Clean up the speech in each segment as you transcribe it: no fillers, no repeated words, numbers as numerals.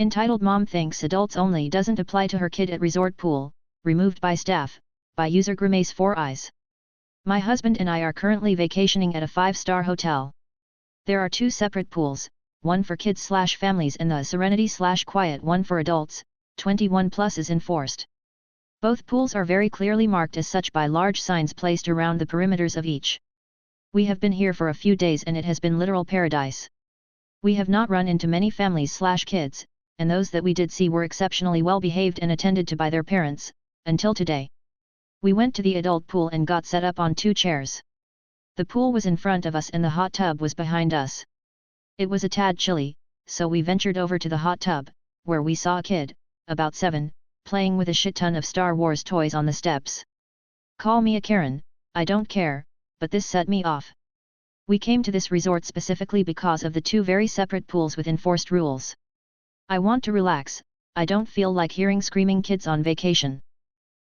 Entitled Mom thinks adults only doesn't apply to her kid at resort pool, removed by staff, by user Grimace 4 Eyes. My husband and I are currently vacationing at a 5-star hotel. There are 2 separate pools, one for kids/families and the Serenity/Quiet one for adults, 21 plus is enforced. Both pools are very clearly marked as such by large signs placed around the perimeters of each. We have been here for a few days and it has been literal paradise. We have not run into many families/kids, and those that we did see were exceptionally well behaved and attended to by their parents, until today. We went to the adult pool and got set up on 2 chairs. The pool was in front of us and the hot tub was behind us. It was a tad chilly, so we ventured over to the hot tub, where we saw a kid, about 7, playing with a shit ton of Star Wars toys on the steps. Call me a Karen, I don't care, but this set me off. We came to this resort specifically because of the 2 very separate pools with enforced rules. I want to relax, I don't feel like hearing screaming kids on vacation.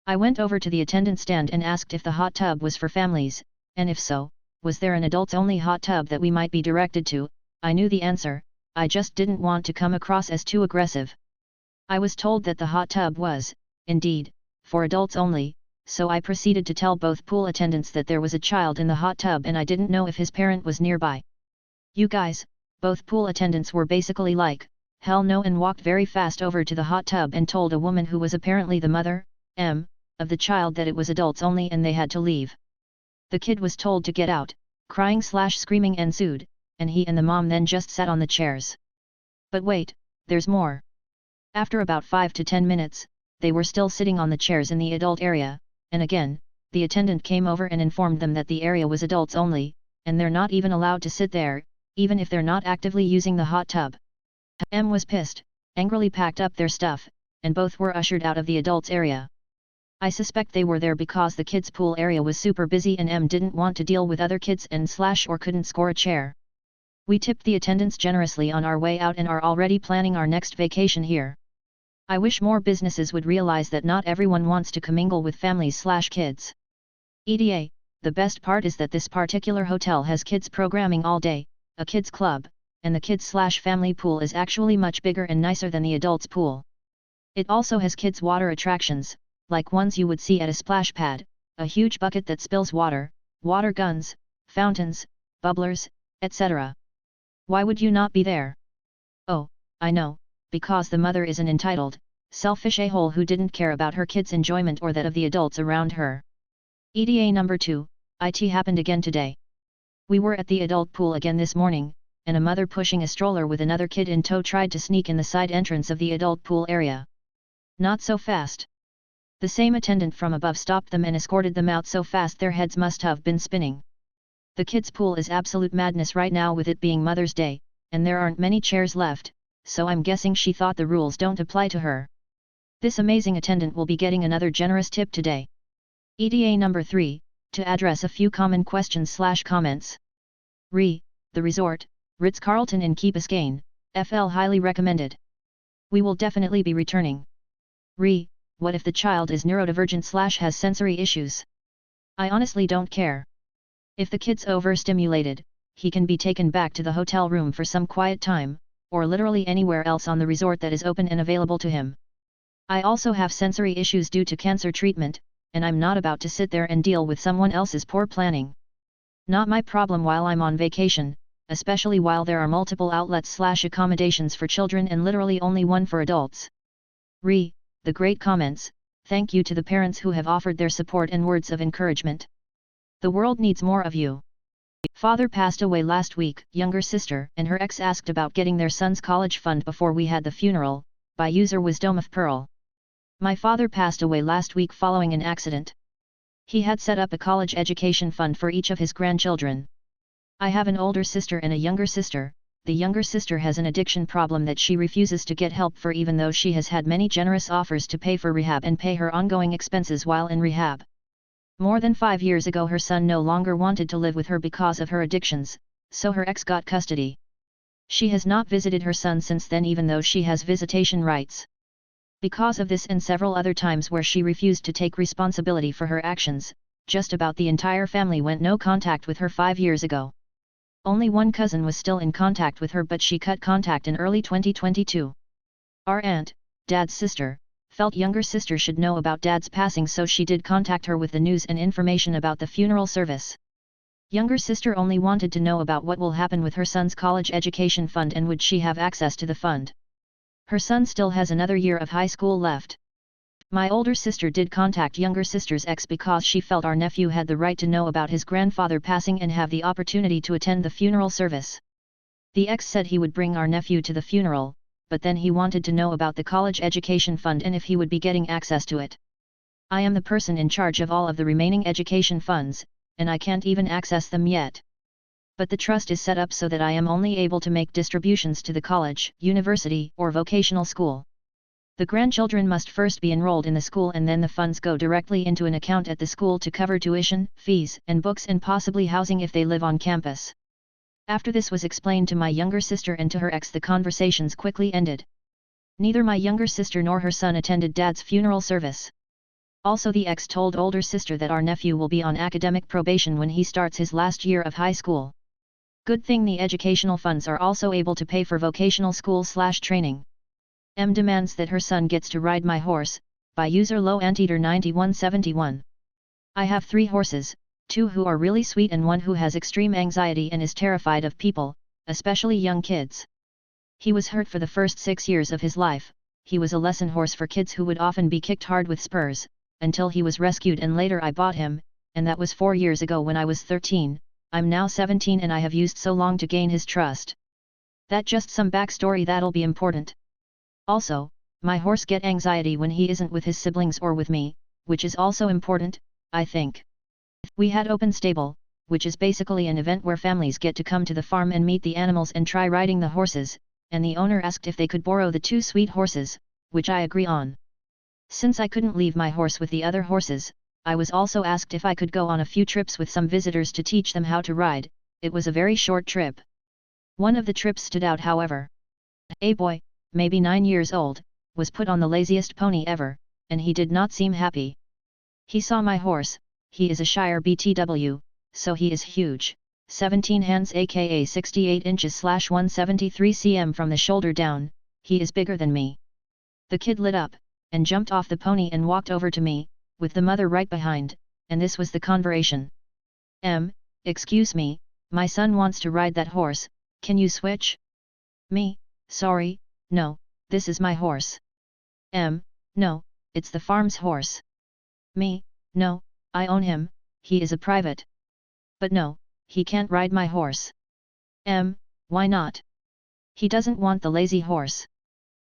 I went over to the attendant stand and asked if the hot tub was for families, and if so, was there an adults-only hot tub that we might be directed to. I knew the answer, I just didn't want to come across as too aggressive. I was told that the hot tub was, indeed, for adults only, so I proceeded to tell both pool attendants that there was a child in the hot tub and I didn't know if his parent was nearby. You guys, both pool attendants were basically like, hell no, and walked very fast over to the hot tub and told a woman who was apparently the mother, of the child that it was adults only and they had to leave. The kid was told to get out, crying/screaming ensued, and he and the mom then just sat on the chairs. But wait, there's more. After about 5 to 10 minutes, they were still sitting on the chairs in the adult area, and again, the attendant came over and informed them that the area was adults only, and they're not even allowed to sit there, even if they're not actively using the hot tub. Was pissed, angrily packed up their stuff, and both were ushered out of the adults area. I suspect they were there because the kids pool area was super busy and didn't want to deal with other kids or couldn't score a chair. We tipped the attendants generously on our way out and are already planning our next vacation here. I wish more businesses would realize that not everyone wants to commingle with families/kids. EDA, the best part is that this particular hotel has kids programming all day, a kids club, and the kids/family pool is actually much bigger and nicer than the adults pool. It also has kids water attractions, like ones you would see at a splash pad, a huge bucket that spills water, water guns, fountains, bubblers, etc. Why would you not be there? Oh, I know, because the mother is an entitled, selfish a-hole who didn't care about her kids' enjoyment or that of the adults around her. EDA number 2, it happened again today. We were at the adult pool again this morning, and a mother pushing a stroller with another kid in tow tried to sneak in the side entrance of the adult pool area. Not so fast. The same attendant from above stopped them and escorted them out so fast their heads must have been spinning. The kids' pool is absolute madness right now with it being Mother's Day, and there aren't many chairs left, so I'm guessing she thought the rules don't apply to her. This amazing attendant will be getting another generous tip today. EDA number 3, to address a few common questions/comments. The resort, Ritz-Carlton in Key Biscayne, FL highly recommended. We will definitely be returning. What if the child is neurodivergent/has sensory issues? I honestly don't care. If the kid's overstimulated, he can be taken back to the hotel room for some quiet time, or literally anywhere else on the resort that is open and available to him. I also have sensory issues due to cancer treatment, and I'm not about to sit there and deal with someone else's poor planning. Not my problem while I'm on vacation, especially while there are multiple outlets/accommodations for children and literally only one for adults. The great comments, thank you to the parents who have offered their support and words of encouragement. The world needs more of you. Father passed away last week. Younger sister and her ex asked about getting their son's college fund before we had the funeral, by user Wisdom of Pearl. My father passed away last week following an accident. He had set up a college education fund for each of his grandchildren. I have an older sister and a younger sister. The younger sister has an addiction problem that she refuses to get help for even though she has had many generous offers to pay for rehab and pay her ongoing expenses while in rehab. More than 5 years ago her son no longer wanted to live with her because of her addictions, so her ex got custody. She has not visited her son since then even though she has visitation rights. Because of this and several other times where she refused to take responsibility for her actions, just about the entire family went no contact with her 5 years ago. Only one cousin was still in contact with her but she cut contact in early 2022. Our aunt, Dad's sister, felt younger sister should know about Dad's passing, so she did contact her with the news and information about the funeral service. Younger sister only wanted to know about what will happen with her son's college education fund and would she have access to the fund. Her son still has another year of high school left. My older sister did contact younger sister's ex because she felt our nephew had the right to know about his grandfather passing and have the opportunity to attend the funeral service. The ex said he would bring our nephew to the funeral, but then he wanted to know about the college education fund and if he would be getting access to it. I am the person in charge of all of the remaining education funds, and I can't even access them yet. But the trust is set up so that I am only able to make distributions to the college, university, or vocational school. The grandchildren must first be enrolled in the school and then the funds go directly into an account at the school to cover tuition, fees, and books and possibly housing if they live on campus. After this was explained to my younger sister and to her ex, the conversations quickly ended. Neither my younger sister nor her son attended Dad's funeral service. Also, the ex told older sister that our nephew will be on academic probation when he starts his last year of high school. Good thing the educational funds are also able to pay for vocational school/training. M demands that her son gets to ride my horse, by user low anteater 9171. I have 3 horses, 2 who are really sweet and 1 who has extreme anxiety and is terrified of people, especially young kids. He was hurt for the first 6 years of his life. He was a lesson horse for kids who would often be kicked hard with spurs, until he was rescued and later I bought him, and that was 4 years ago when I was 13, I'm now 17 and I have used so long to gain his trust. That just some backstory that'll be important. Also, my horse get anxiety when he isn't with his siblings or with me, which is also important, I think. We had open stable, which is basically an event where families get to come to the farm and meet the animals and try riding the horses, and the owner asked if they could borrow the 2 sweet horses, which I agree on. Since I couldn't leave my horse with the other horses, I was also asked if I could go on a few trips with some visitors to teach them how to ride. It was a very short trip. One of the trips stood out, however. A boy, maybe 9 years old, was put on the laziest pony ever, and he did not seem happy. He saw my horse. He is a Shire BTW, so he is huge, 17 hands aka 68 inches/173 cm from the shoulder down. He is bigger than me. The kid lit up, and jumped off the pony and walked over to me, with the mother right behind, and this was the conversation. Excuse me, my son wants to ride that horse, can you switch? Me, sorry, no, this is my horse. No, it's the farm's horse. Me, no, I own him, he is a private. But no, he can't ride my horse. Why not? He doesn't want the lazy horse.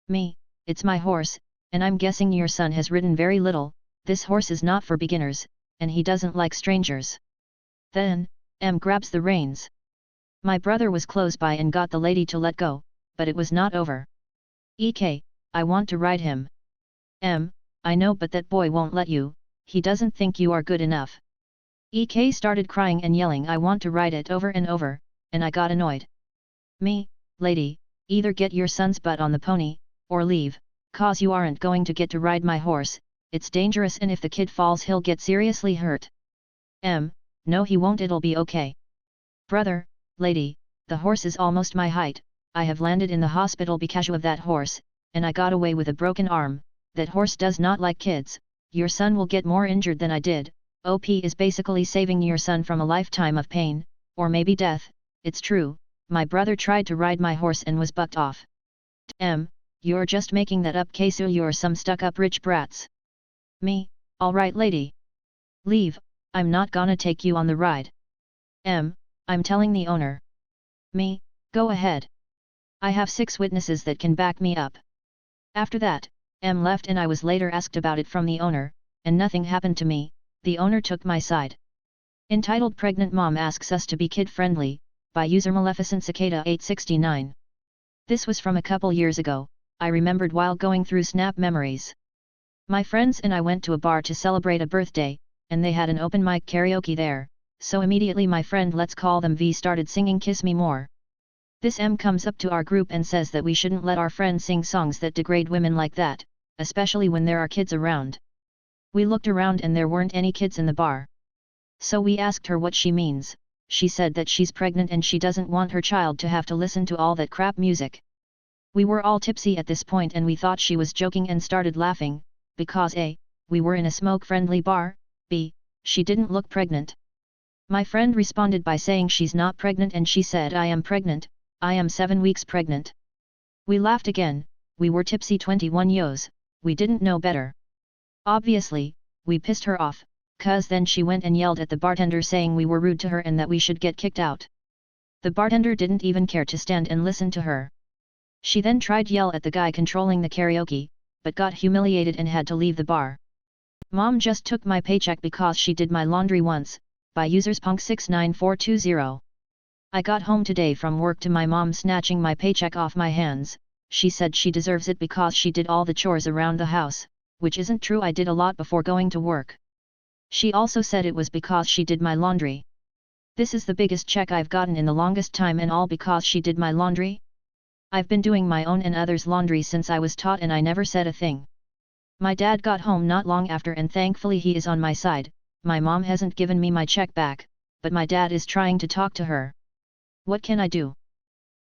Me, it's my horse, and I'm guessing your son has ridden very little. This horse is not for beginners, and he doesn't like strangers. Then, grabs the reins. My brother was close by and got the lady to let go, but it was not over. I want to ride him. I know, but that boy won't let you, he doesn't think you are good enough. Started crying and yelling I want to ride it over and over, and I got annoyed. Me, lady, either get your son's butt on the pony, or leave, cause you aren't going to get to ride my horse, it's dangerous and if the kid falls he'll get seriously hurt. No he won't, it'll be okay. Brother, lady, the horse is almost my height, I have landed in the hospital because of that horse, and I got away with a broken arm. That horse does not like kids, your son will get more injured than I did. OP is basically saving your son from a lifetime of pain, or maybe death. It's true, my brother tried to ride my horse and was bucked off. You're just making that up, case you're some stuck-up rich brats. Me, alright lady. Leave, I'm not gonna take you on the ride. I'm telling the owner. Me, go ahead. I have 6 witnesses that can back me up. After that, left and I was later asked about it from the owner, and nothing happened to me, the owner took my side. Entitled Pregnant Mom asks us to be kid-friendly, by user Maleficent Cicada 869. This was from a couple years ago, I remembered while going through Snap memories. My friends and I went to a bar to celebrate a birthday, and they had an open mic karaoke there, so immediately my friend, let's call them V, started singing Kiss Me More. This comes up to our group and says that we shouldn't let our friend sing songs that degrade women like that, especially when there are kids around. We looked around and there weren't any kids in the bar. So we asked her what she means. She said that she's pregnant and she doesn't want her child to have to listen to all that crap music. We were all tipsy at this point and we thought she was joking and started laughing, because A, we were in a smoke-friendly bar, B, she didn't look pregnant. My friend responded by saying she's not pregnant and she said I am pregnant, I am 7 weeks pregnant. We laughed again, we were tipsy 21 yos, we didn't know better. Obviously, we pissed her off, cause then she went and yelled at the bartender saying we were rude to her and that we should get kicked out. The bartender didn't even care to stand and listen to her. She then tried to yell at the guy controlling the karaoke, but got humiliated and had to leave the bar. Mom just took my paycheck because she did my laundry once, by users punk69420. I got home today from work to my mom snatching my paycheck off my hands. She said she deserves it because she did all the chores around the house, which isn't true, I did a lot before going to work. She also said it was because she did my laundry. This is the biggest check I've gotten in the longest time and all because she did my laundry? I've been doing my own and others' laundry since I was taught and I never said a thing. My dad got home not long after and thankfully he is on my side. My mom hasn't given me my check back, but my dad is trying to talk to her. What can I do?